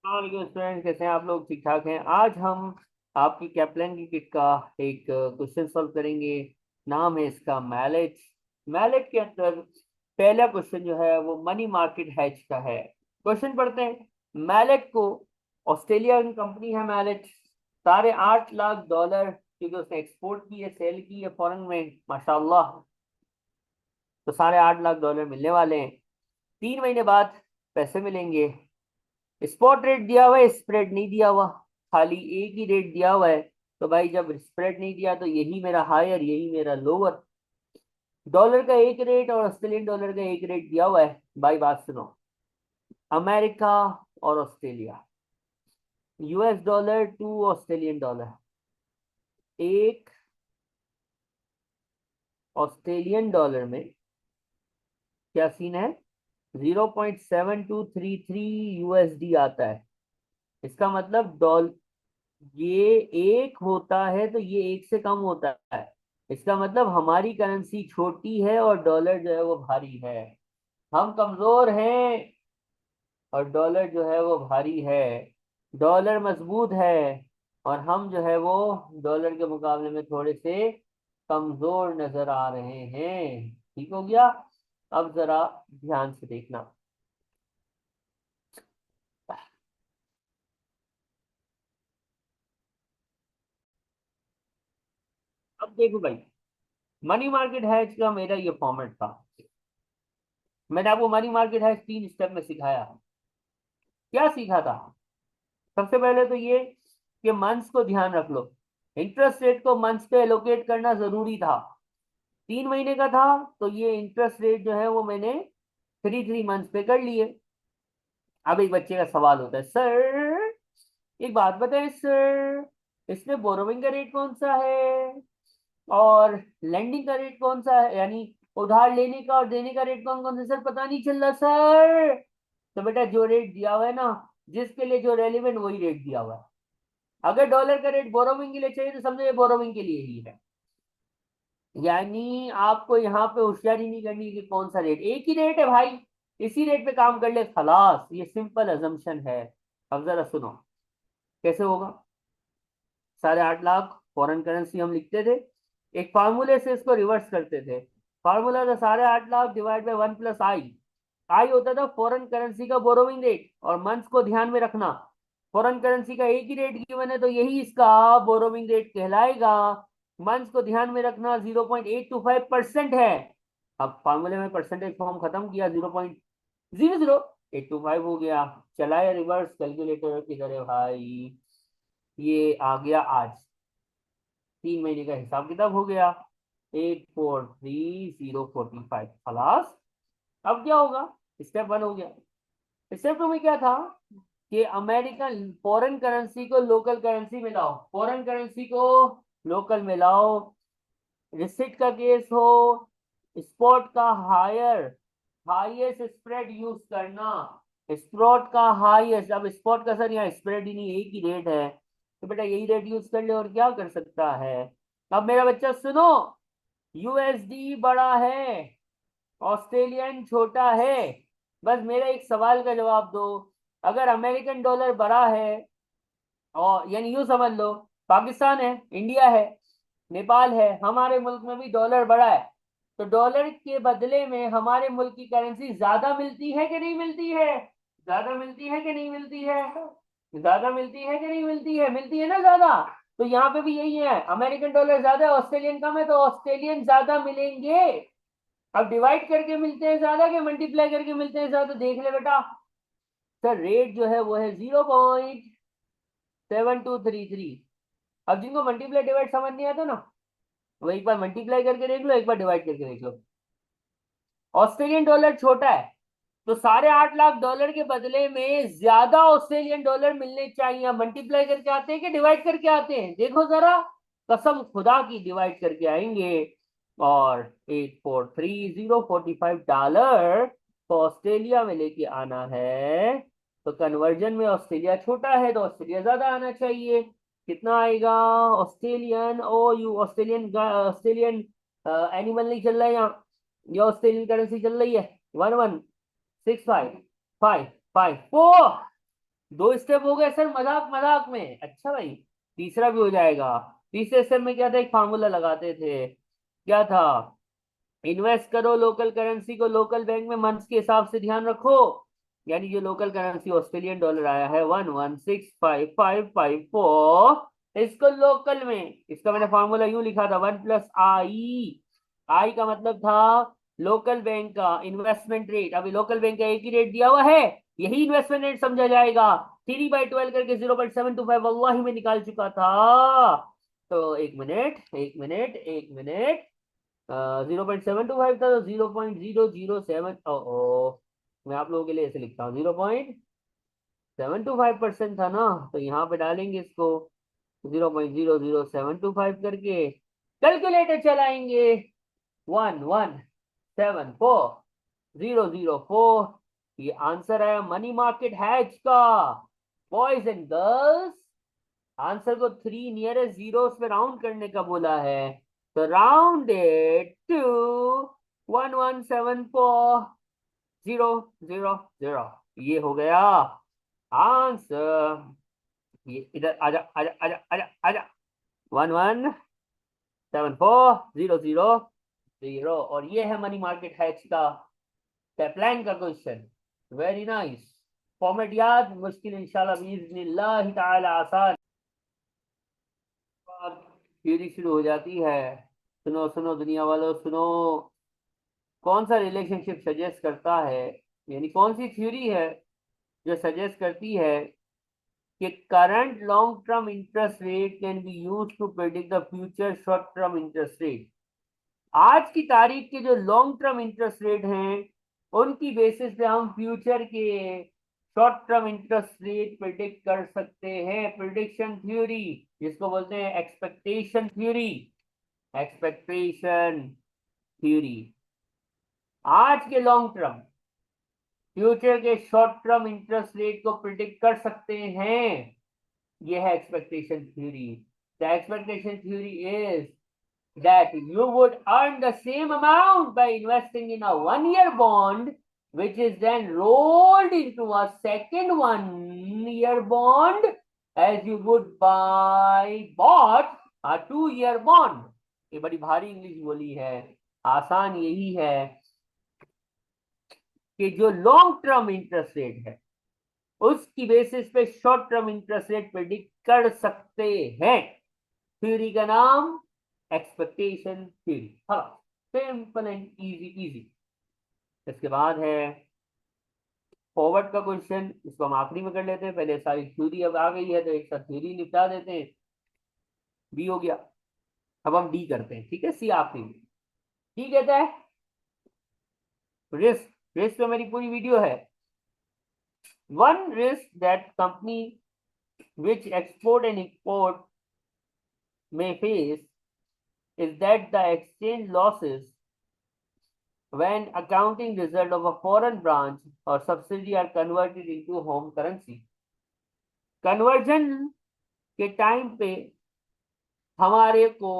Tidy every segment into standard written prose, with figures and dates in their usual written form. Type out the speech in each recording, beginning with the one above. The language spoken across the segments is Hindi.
स्टूडेंट, कैसे हैं आप लोग? ठीक ठाक हैं? आज हम आपकी कैप्लन की किट का एक क्वेश्चन सॉल्व करेंगे। नाम है इसका मैलेट। मैलेट के अंदर पहला क्वेश्चन जो है वो मनी मार्केट हैच का है। क्वेश्चन पढ़ते हैं। मैलेट को, ऑस्ट्रेलियन कंपनी है मैलेट, $8.5 लाख, क्योंकि उसने एक्सपोर्ट की है, सेल की है फॉरेन में, माशाल्लाह। तो $8.5 लाख मिलने वाले हैं। 3 महीने बाद पैसे मिलेंगे। स्पॉट रेट दिया हुआ है, स्प्रेड नहीं दिया हुआ, खाली एक ही रेट दिया हुआ है। तो भाई जब स्प्रेड नहीं दिया तो यही मेरा हायर, यही मेरा लोअर। डॉलर का एक रेट और ऑस्ट्रेलियन डॉलर का एक रेट दिया हुआ है। भाई बात सुनो, अमेरिका और Australia, US dollar to Australian dollar, एक ऑस्ट्रेलियन डॉलर में क्या सीन है? 0.7233 यूएसडी आता है। इसका मतलब डॉल ये एक होता है तो ये एक से कम होता है। इसका मतलब हमारी करेंसी छोटी है और डॉलर जो है वो भारी है। हम कमजोर हैं और डॉलर जो है वो भारी है। डॉलर मजबूत है और हम जो है वो डॉलर के मुकाबले में थोड़े से कमजोर नजर आ रहे हैं। ठीक हो गया? अब जरा ध्यान से देखना। अब देखो भाई, मनी मार्केट हैज का मेरा ये फॉर्मेट था। मैंने आपको मनी मार्केट हैज 3 स्टेप में सिखाया। क्या सीखा था? सबसे पहले तो ये कि मंथ्स को ध्यान रख लो। इंटरेस्ट रेट को मंथ्स पे एलोकेट करना जरूरी था। 3 महीने का था तो ये इंटरेस्ट रेट जो है वो मैंने थ्री थ्री मंथ्स पे कर लिए। अब एक बच्चे का सवाल होता है, सर एक बात बताएं सर, इसमें बोरोविंग का रेट कौन सा है और लेंडिंग का रेट कौन सा है, यानी उधार लेने का और देने का रेट कौन कौन सा? सर पता नहीं चल रहा सर। तो बेटा जो रेट दिया हुआ है ना, जिसके लिए जो रेलिवेंट वही रेट दिया हुआ है। अगर डॉलर का रेट बोरोविंग के लिए चाहिए तो समझो ये बोरोविंग के लिए ही है। यानी आपको यहाँ पे होशियारी नहीं करनी कि कौन सा रेट, एक ही रेट है भाई, इसी रेट पे काम कर ले खलास। ये सिंपल अजम्पशन है। अब जरा सुनो कैसे होगा। 8.5 लाख फॉरेन करेंसी हम लिखते थे, एक फार्मूले से इसको रिवर्स करते थे। फार्मूला था 8.5 लाख डिवाइड बाई 1 प्लस आई। आई होता था फॉरेन करेंसी का बोरोविंग रेट, और मंथ्स को ध्यान में रखना। फॉरेन करेंसी का एक ही रेट गिवन है तो यही इसका बोरोविंग रेट कहलाएगा। मंथ्स को ध्यान में रखना, 0.825% है। अब फार्मूले में परसेंटेज फॉर्म खत्म किया, 0.000825 हो गया। चलाए रिवर्स, कैलकुलेटर किधर है भाई? ये आ गया आज। 3 महीने का हिसाब किताब हो गया, 843045 खलास। अब क्या होगा? स्टेप 1 हो गया। स्टेप 2 में क्या था कि अमेरिकन फॉरेन करेंसी को लोकल करेंसी में लाओ, फॉरेन करेंसी को लोकल में लाओ। रिसिट का केस हो, स्पॉट का हायर, हाईएस्ट स्प्रेड यूज करना। स्पॉट का हाईएस्ट, अब स्पॉट का सर यहाँ स्प्रेड ही नहीं, एक ही रेट है, तो बेटा यही रेट यूज कर ले, और क्या कर सकता है। अब मेरा बच्चा सुनो, यूएसडी बड़ा है, ऑस्ट्रेलियन छोटा है। बस मेरा एक सवाल का जवाब दो। अगर अमेरिकन डॉलर बड़ा है, और यानी यूं समझ लो, पाकिस्तान है, इंडिया है, नेपाल है, हमारे मुल्क में भी डॉलर बड़ा है, तो डॉलर के बदले में हमारे मुल्क की करेंसी ज्यादा मिलती है कि नहीं मिलती है? ज्यादा मिलती है कि नहीं मिलती है? ज्यादा मिलती है कि नहीं मिलती है? मिलती है ना ज्यादा। तो यहाँ पे भी यही है, अमेरिकन डॉलर ज्यादा है, ऑस्ट्रेलियन कम है, तो ऑस्ट्रेलियन ज्यादा मिलेंगे। अब डिवाइड करके मिलते हैं ज्यादा कि मल्टीप्लाई करके मिलते हैं ज्यादा, देख ले बेटा। सर रेट जो है वो है 0.7233। अब जिनको मल्टीप्लाई डिवाइड समझ नहीं आता ना, वो एक बार मल्टीप्लाई करके देख लो, एक बार डिवाइड करके देख लो। ऑस्ट्रेलियन डॉलर छोटा है तो $8.5 लाख के बदले में ज्यादा ऑस्ट्रेलियन डॉलर मिलने चाहिए। मल्टीप्लाई करके आते हैं कि डिवाइड करके आते हैं? देखो जरा, कसम खुदा की डिवाइड करके आएंगे। और 843045 को ऑस्ट्रेलिया में लेके आना है, तो कन्वर्जन में ऑस्ट्रेलिया छोटा है तो ऑस्ट्रेलिया ज्यादा आना चाहिए। कितना आएगा? Australian oh you, Australian Australian animal नहीं चल रहा है यहाँ, ये ऑस्ट्रेलियन करेंसी चल रही है। 1165554। दो स्टेप हो गए सर, मजाक मजाक में। अच्छा भाई, तीसरा भी हो जाएगा। तीसरे स्टेप में क्या था, एक फार्मूला लगाते थे, क्या था, इन्वेस्ट करो लोकल करेंसी को लोकल बैंक में मंथ्स के हिसाब से, ध्यान रखो। यानी जो लोकल करेंसी ऑस्ट्रेलियन डॉलर आया है 11655554, इसको लोकल में, इसका मैंने फॉर्मूला यूं लिखा था, 1+i। आई का मतलब था लोकल बैंक का इन्वेस्टमेंट रेट। अभी लोकल बैंक का एक ही रेट दिया हुआ है, यही इन्वेस्टमेंट रेट समझा जाएगा। 3/12 करके 0.725 वल्लाही में निकाल चुका था। तो एक मिनट एक मिनट एक मिनट, 0.725 था, तो 0.007, ओ मैं आप लोगों के लिए ऐसे लिखता हूँ, 0.725% था ना, तो यहाँ पे डालेंगे इसको 0.00725 करके, कैलकुलेटर चलाएंगे, 1174004, ये आंसर है मनी मार्केट हैच का। बॉयज एंड गर्ल्स, आंसर को 3 नियरेस्ट जीरोस पे राउंड करने का बोला है, तो राउंड इट टू 1174000। ये हो गया आंसर। ये इधर आजा आजा आजा आजा आजा, 1174000, और ये है मनी मार्केट हैच का कैपलाइन का क्वेश्चन। Very nice. फॉर्मेट याद, मुश्किल इंशाल्लाह बिइज़्निल्लाह ताला आसान। थ्योरी शुरू हो जाती है। सुनो सुनो दुनिया वालों सुनो, कौन सा रिलेशनशिप सजेस्ट करता है, यानी कौन सी थ्योरी है जो सजेस्ट करती है कि current long term interest rate can be use to predict the future short term interest rate. आज की तारीख के जो लॉन्ग टर्म इंटरेस्ट रेट हैं, उनकी बेसिस पे हम फ्यूचर के short term interest rate predict कर सकते हैं। प्रिडिक्शन थ्योरी, जिसको बोलते हैं एक्सपेक्टेशन थ्योरी। एक्सपेक्टेशन थ्योरी, आज के लॉन्ग टर्म फ्यूचर के शॉर्ट टर्म इंटरेस्ट रेट को प्रिडिक्ट कर सकते हैं। यह है expectation theory. The expectation theory is that you would earn the same amount by investing in a 1 year bond, which is then rolled into a second 1 year bond, as you would buy bought a 2 year bond। ये बड़ी भारी इंग्लिश बोली है, आसान यही है कि जो लॉन्ग टर्म इंटरेस्ट रेट है, उसकी बेसिस पे short term interest rate predict कर सकते हैं। थ्योरी का नाम एक्सपेक्टेशन थ्योरी। हाँ, सिंपल एंड इजी इजी। इसके बाद है फॉरवर्ड का क्वेश्चन, इसको हम आखिरी में कर लेते हैं, पहले सारी थ्योरी अब आ गई है तो एक साथ थ्योरी निपटा देते हैं। बी हो गया, अब हम डी करते हैं, ठीक है। सी आखिरी में। डी कहता है रिस्क। रिस्क तो मेरी पूरी वीडियो है। One risk that company which export and import may face is that the exchange losses when accounting result of a foreign branch or subsidiary are converted into home currency। Conversion के टाइम पे हमारे को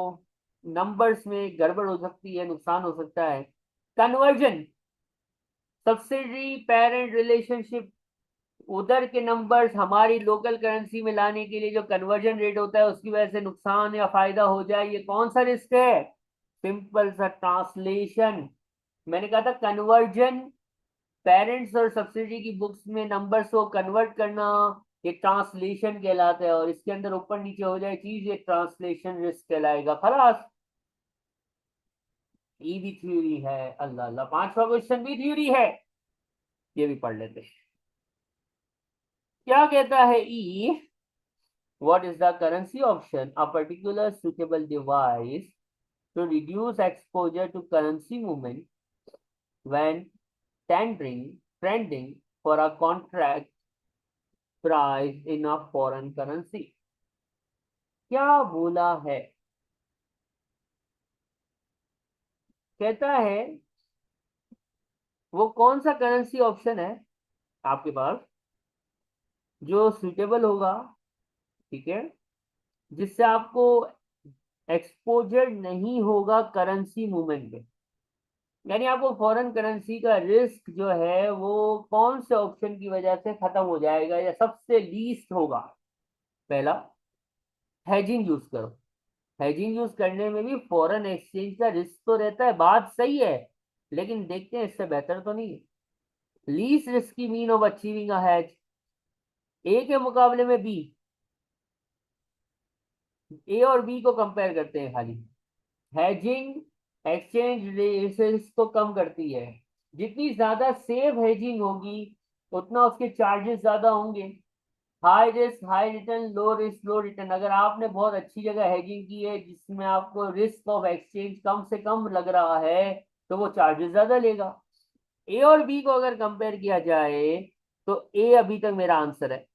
नंबर्स में गड़बड़ हो सकती है, नुकसान हो सकता है। कन्वर्जन, सब्सिडरी पेरेंट रिलेशनशिप, उधर के नंबर्स हमारी लोकल करेंसी में लाने के लिए जो कन्वर्जन रेट होता है, उसकी वजह से नुकसान या फायदा हो जाए, ये कौन सा रिस्क है? सिंपल सा ट्रांसलेशन। मैंने कहा था कन्वर्जन, पेरेंट्स और सब्सिडी की बुक्स में नंबर्स को कन्वर्ट करना, ये ट्रांसलेशन कहलाता है, और इसके अंदर ऊपर नीचे हो जाए चीज, ये ट्रांसलेशन रिस्क कहलाएगा। खलास, ये भी थ्योरी है। अल्लाह अल्लाह, पांचवा क्वेश्चन भी थ्योरी है, ये भी पढ़ लेते हैं। क्या कहता है ई, what is the currency option a particular suitable device to reduce exposure to currency movement when trending for a contract price in a foreign currency। क्या बोला है? कहता है वो कौन सा करेंसी ऑप्शन है आपके पास जो सुटेबल होगा, ठीक है, जिससे आपको एक्सपोजर नहीं होगा करेंसी मूवमेंट पे। यानी आपको फॉरेन करेंसी का रिस्क जो है वो कौन से ऑप्शन की वजह से खत्म हो जाएगा या सबसे लीस्ट होगा। पहला, हेजिंग यूज करो। हेजिंग यूज करने में भी फॉरेन एक्सचेंज का रिस्क तो रहता है, बात सही है, लेकिन देखते हैं इससे बेहतर तो नहीं है। Least risky mean of achieving a hedge, A के मुकाबले में बी, ए और बी को कंपेयर करते हैं खाली। हेजिंग एक्सचेंज रिस्क को कम करती है। जितनी ज्यादा सेफ हेजिंग होगी उतना उसके चार्जेस ज्यादा होंगे। High risk high return, low risk low return. अगर आपने बहुत अच्छी जगह हेजिंग की है जिसमें आपको रिस्क ऑफ एक्सचेंज कम से कम लग रहा है तो वो चार्जेस ज्यादा लेगा। ए और बी को अगर कंपेयर किया जाए तो ए अभी तक मेरा आंसर है।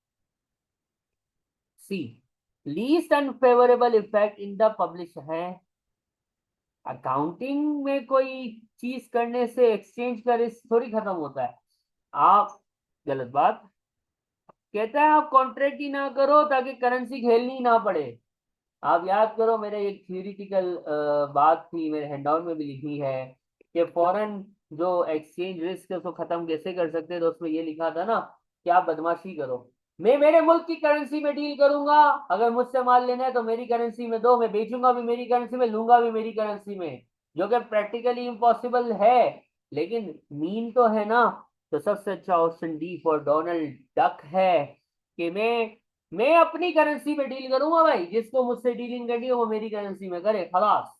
C, least unfavourable effect in the publish है। अकाउंटिंग में कोई चीज करने से एक्सचेंज का रिस्क थोड़ी खत्म होता है। आप, गलत बात। कहता है आप कॉन्ट्रैक्ट ही ना करो ताकि करेंसी खेलनी ना पड़े। आप याद करो, मेरे एक थ्योरिटिकल बात थी, मेरे हैंडआउट में भी लिखी है कि फॉरेन जो एक्सचेंज रिस्क है उसको खत्म कैसे कर सकते हैं। तो उसमें ये लिखा था ना कि आप बदमाशी करो, मैं मेरे मुल्क की करेंसी में डील करूंगा, अगर मुझसे माल लेना है तो मेरी करेंसी में दो, मैं बेचूंगा भी मेरी करेंसी में, लूंगा भी मेरी करेंसी में, जो कि प्रैक्टिकली इम्पॉसिबल है, लेकिन मीन तो है ना। तो सबसे अच्छा option D for Donald duck है कि मैं अपनी करेंसी में डील करूंगा भाई, जिसको मुझसे डीलिंग करनी है वो मेरी करेंसी में करे, खलास।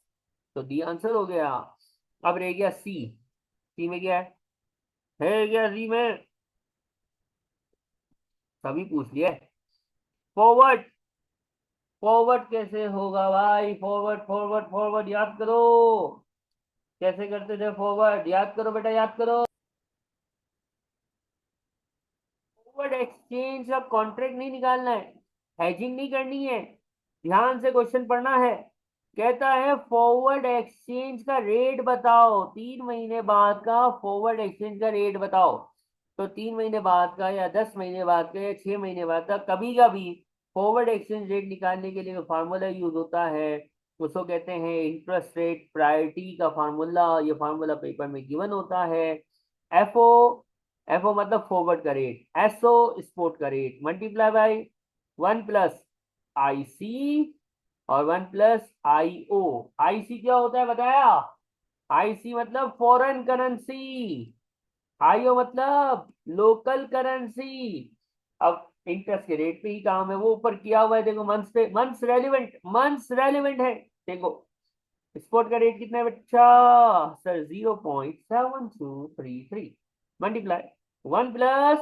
तो डी आंसर हो गया। अब रह गया सी। सी में क्या है क्या सी में? सभी पूछ लिया। फॉरवर्ड, फॉरवर्ड कैसे होगा भाई? फॉरवर्ड फॉरवर्ड फॉरवर्ड याद करो, कैसे करते थे फॉरवर्ड, याद करो बेटा याद करो। फॉरवर्ड एक्सचेंज का कॉन्ट्रैक्ट नहीं निकालना है, हेजिंग नहीं करनी है, ध्यान से क्वेश्चन पढ़ना है। कहता है फॉरवर्ड एक्सचेंज का रेट बताओ, 3 महीने बाद का फॉरवर्ड एक्सचेंज का रेट बताओ। तो 3 महीने बाद का या 10 महीने बाद का या 6 महीने बाद का कभी का भी फॉरवर्ड एक्सचेंज रेट निकालने के लिए जो फार्मूला यूज होता है उसको कहते हैं इंटरेस्ट रेट प्रायोरिटी का फार्मूला। ये फार्मूला पेपर में गिवन होता है। एफओ, एफओ मतलब फॉरवर्ड का रेट, एसओ स्पोर्ट का rate, multiply by 1 plus IC और 1 प्लस IO। IC क्या होता है बताया? IC मतलब फॉरेन करेंसी, IO मतलब लोकल करेंसी। अब इंटरेस्ट के रेट पे ही काम है, वो ऊपर किया हुआ है देखो, मंथ्स पे, मंथ्स रेलिवेंट, मंथ्स रेलिवेंट है। देखो स्पॉट का रेट कितना है बच्चा? Sir 0.7233 multiply 1 plus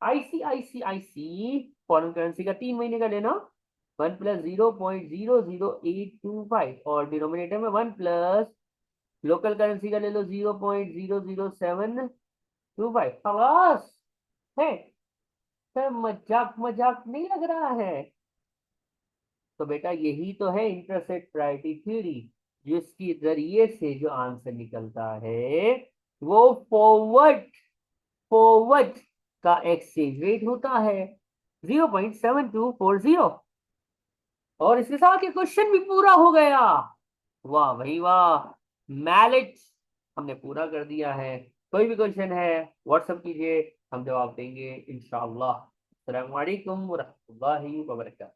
IC foreign currency का 3 महीने का लेना, 1 प्लस 0.00825 और डिनोमिनेटर में 1 प्लस लोकल करेंसी का ले लो 0.00725। खलास है सर, मजाक मजाक नहीं लग रहा है। तो बेटा यही तो है इंटरेस्ट रेट प्रायोरिटी थ्योरी, जिसकी जरिए से जो आंसर निकलता है वो फॉरवर्ड, फॉरवर्ड का एक्सचेंज रेट होता है 0.7240। और इसके साथ ये क्वेश्चन भी पूरा हो गया। वाह भाई वाह, मैलिट हमने पूरा कर दिया है। कोई भी क्वेश्चन है व्हाट्सएप कीजिए, हम जवाब देंगे इंशाअल्लाह। अस्सलाम वालेकुम व रहमतुल्लाहि व बरकातहू।